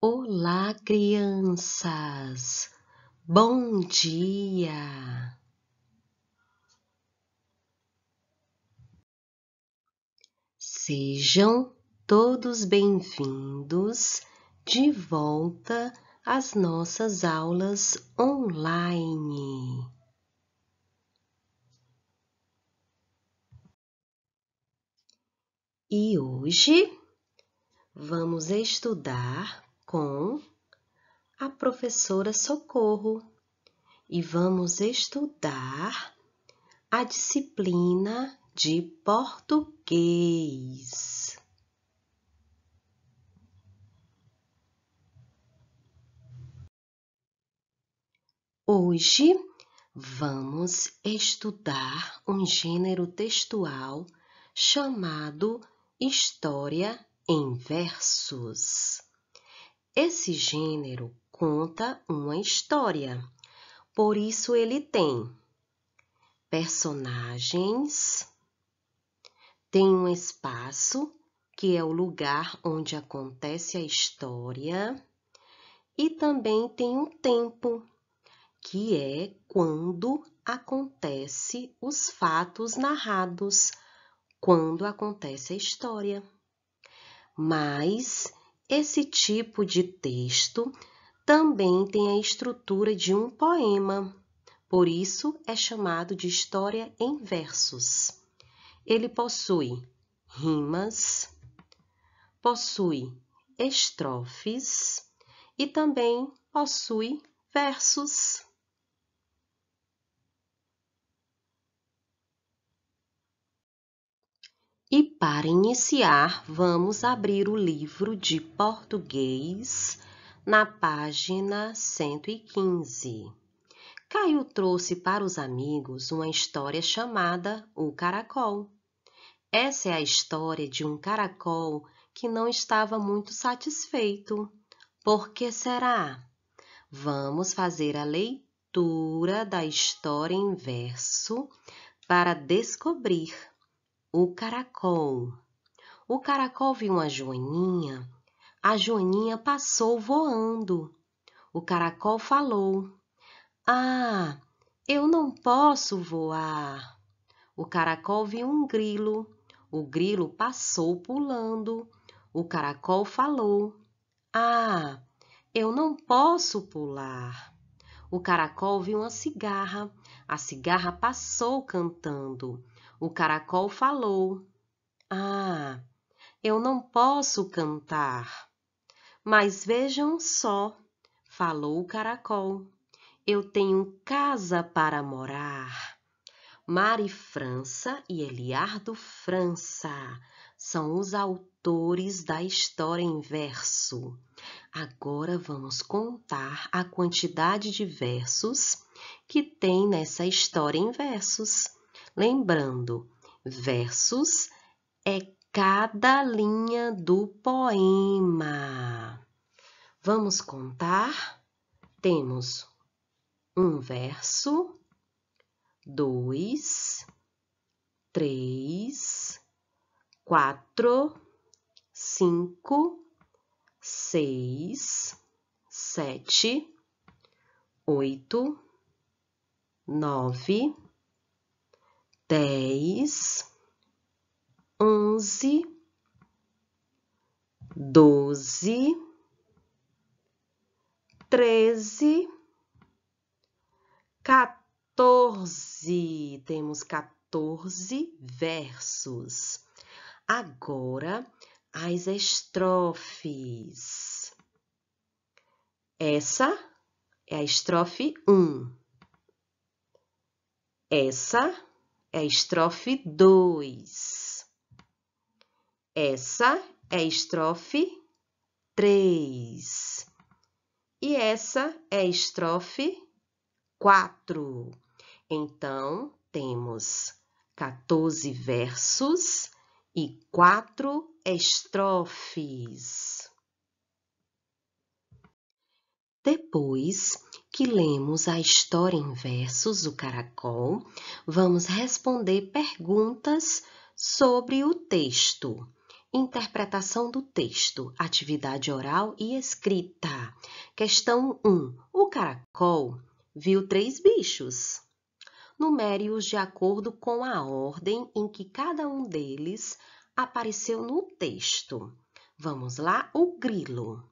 Olá, crianças! Bom dia! Sejam todos bem-vindos de volta às nossas aulas online. E hoje vamos estudar com a professora Socorro e vamos estudar a disciplina de português. Hoje vamos estudar um gênero textual chamado História em Versos. Esse gênero conta uma história, por isso ele tem personagens, tem um espaço, que é o lugar onde acontece a história, e também tem um tempo, que é quando acontece os fatos narrados, quando acontece a história. Mas esse tipo de texto também tem a estrutura de um poema, por isso é chamado de história em versos. Ele possui rimas, possui estrofes e também possui versos. E para iniciar, vamos abrir o livro de português na página 115. Caio trouxe para os amigos uma história chamada O Caracol. Essa é a história de um caracol que não estava muito satisfeito. Por que será? Vamos fazer a leitura da história em verso para descobrir. O caracol. O caracol viu uma joaninha. A joaninha passou voando. O caracol falou: "Ah, eu não posso voar." O caracol viu um grilo. O grilo passou pulando. O caracol falou: "Ah, eu não posso pular." O caracol viu uma cigarra. A cigarra passou cantando. O caracol falou: "Ah, eu não posso cantar." Mas vejam só, falou o caracol, eu tenho casa para morar. Mari França e Eliardo França são os autores da história em verso. Agora vamos contar a quantidade de versos que tem nessa história em versos. Lembrando, versos é cada linha do poema. Vamos contar? Temos um verso, 2, 3, 4, 5, 6, 7, 8, 9, 10, 11, 12, 13, 14. Temos 14 versos. Agora, as estrofes. Essa é a estrofe 1. Essa é a estrofe 2. Essa é a estrofe 3. E essa é a estrofe 4. Então, temos 14 versos e 4 estrofes. Depois que lemos a história em versos, o caracol, vamos responder perguntas sobre o texto. Interpretação do texto, atividade oral e escrita. Questão 1. O caracol viu 3 bichos. Numere-os de acordo com a ordem em que cada um deles apareceu no texto. Vamos lá, o grilo.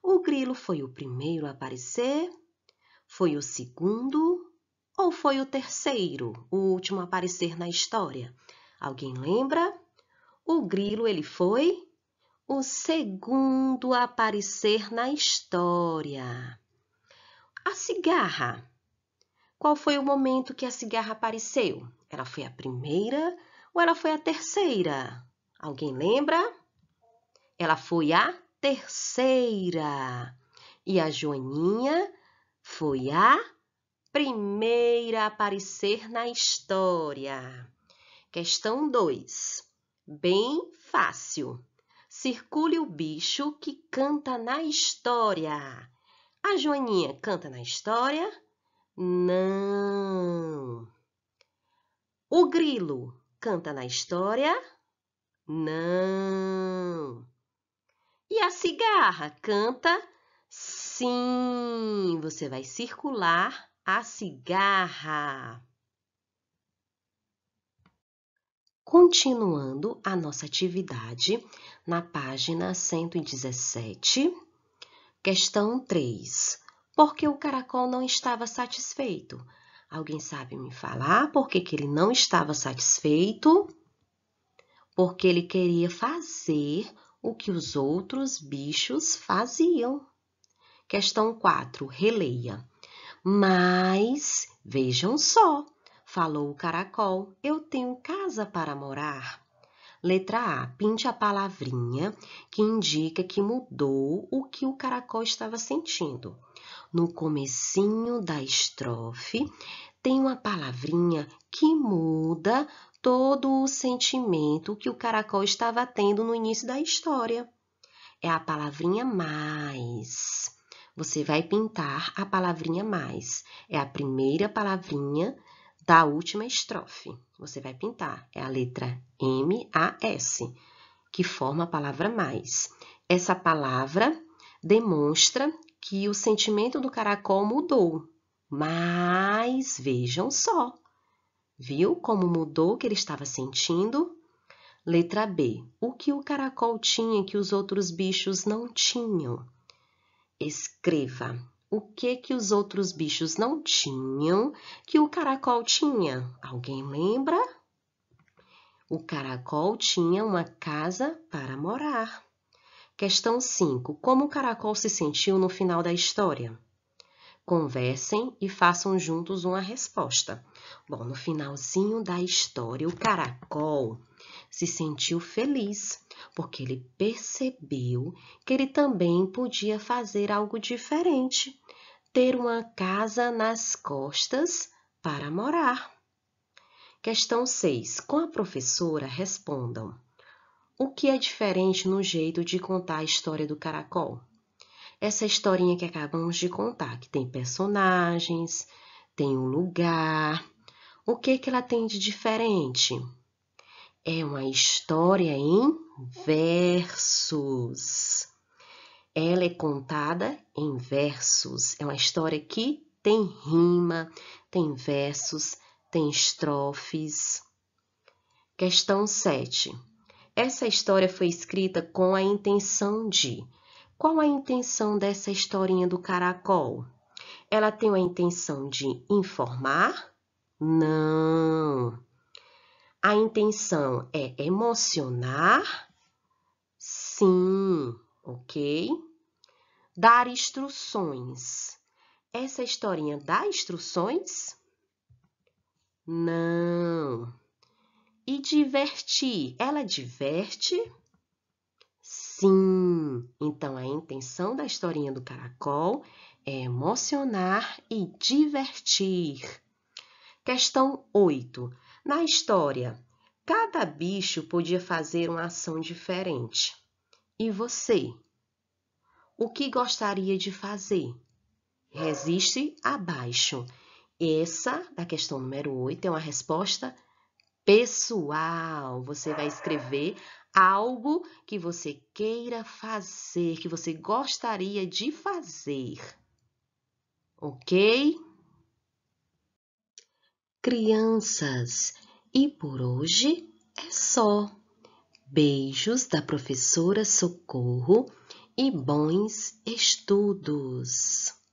O grilo foi o primeiro a aparecer? Foi o segundo? Ou foi o terceiro, o último a aparecer na história? Alguém lembra? O grilo, ele foi o segundo a aparecer na história. A cigarra. Qual foi o momento que a cigarra apareceu? Ela foi a primeira ou ela foi a terceira? Alguém lembra? Ela foi a terceira. E a joaninha foi a primeira a aparecer na história. Questão 2. Bem fácil. Circule o bicho que canta na história. A joaninha canta na história? Não. O grilo canta na história? Não. E a cigarra canta? Sim. Você vai circular a cigarra. Continuando a nossa atividade na página 117, questão 3. Por que o caracol não estava satisfeito? Alguém sabe me falar por que ele não estava satisfeito? Porque ele queria fazer o que os outros bichos faziam. Questão 4, releia. Mas, vejam só, falou o caracol, eu tenho casa para morar. Letra A, pinte a palavrinha que indica que mudou o que o caracol estava sentindo. No comecinho da estrofe, tem uma palavrinha que muda todo o sentimento que o caracol estava tendo no início da história. É a palavrinha mais. Você vai pintar a palavrinha mais. É a primeira palavrinha da última estrofe. Você vai pintar. É a letra M-A-S, que forma a palavra mais. Essa palavra demonstra que o sentimento do caracol mudou. Mas vejam só. Viu como mudou o que ele estava sentindo? Letra B. O que o caracol tinha que os outros bichos não tinham? Escreva. O que os outros bichos não tinham que o caracol tinha? Alguém lembra? O caracol tinha uma casa para morar. Questão 5. Como o caracol se sentiu no final da história? Conversem e façam juntos uma resposta. Bom, no finalzinho da história, o caracol se sentiu feliz, porque ele percebeu que ele também podia fazer algo diferente, ter uma casa nas costas para morar. Questão 6. Com a professora, respondam. O que é diferente no jeito de contar a história do caracol? Essa historinha que acabamos de contar, que tem personagens, tem um lugar. O que ela tem de diferente? É uma história em versos. Ela é contada em versos. É uma história que tem rima, tem versos, tem estrofes. Questão 7. Essa história foi escrita com a intenção de... Qual a intenção dessa historinha do caracol? Ela tem a intenção de informar? Não. A intenção é emocionar? Sim, ok? Dar instruções. Essa historinha dá instruções? Não. E divertir, ela diverte? Sim. Então, a intenção da historinha do caracol é emocionar e divertir. Questão 8. Na história, cada bicho podia fazer uma ação diferente. E você? O que gostaria de fazer? Resiste abaixo. Essa, da questão número 8, é uma resposta pessoal. Você vai escrever algo que você queira fazer, que você gostaria de fazer. Ok? Crianças, e por hoje é só. Beijos da professora Socorro e bons estudos!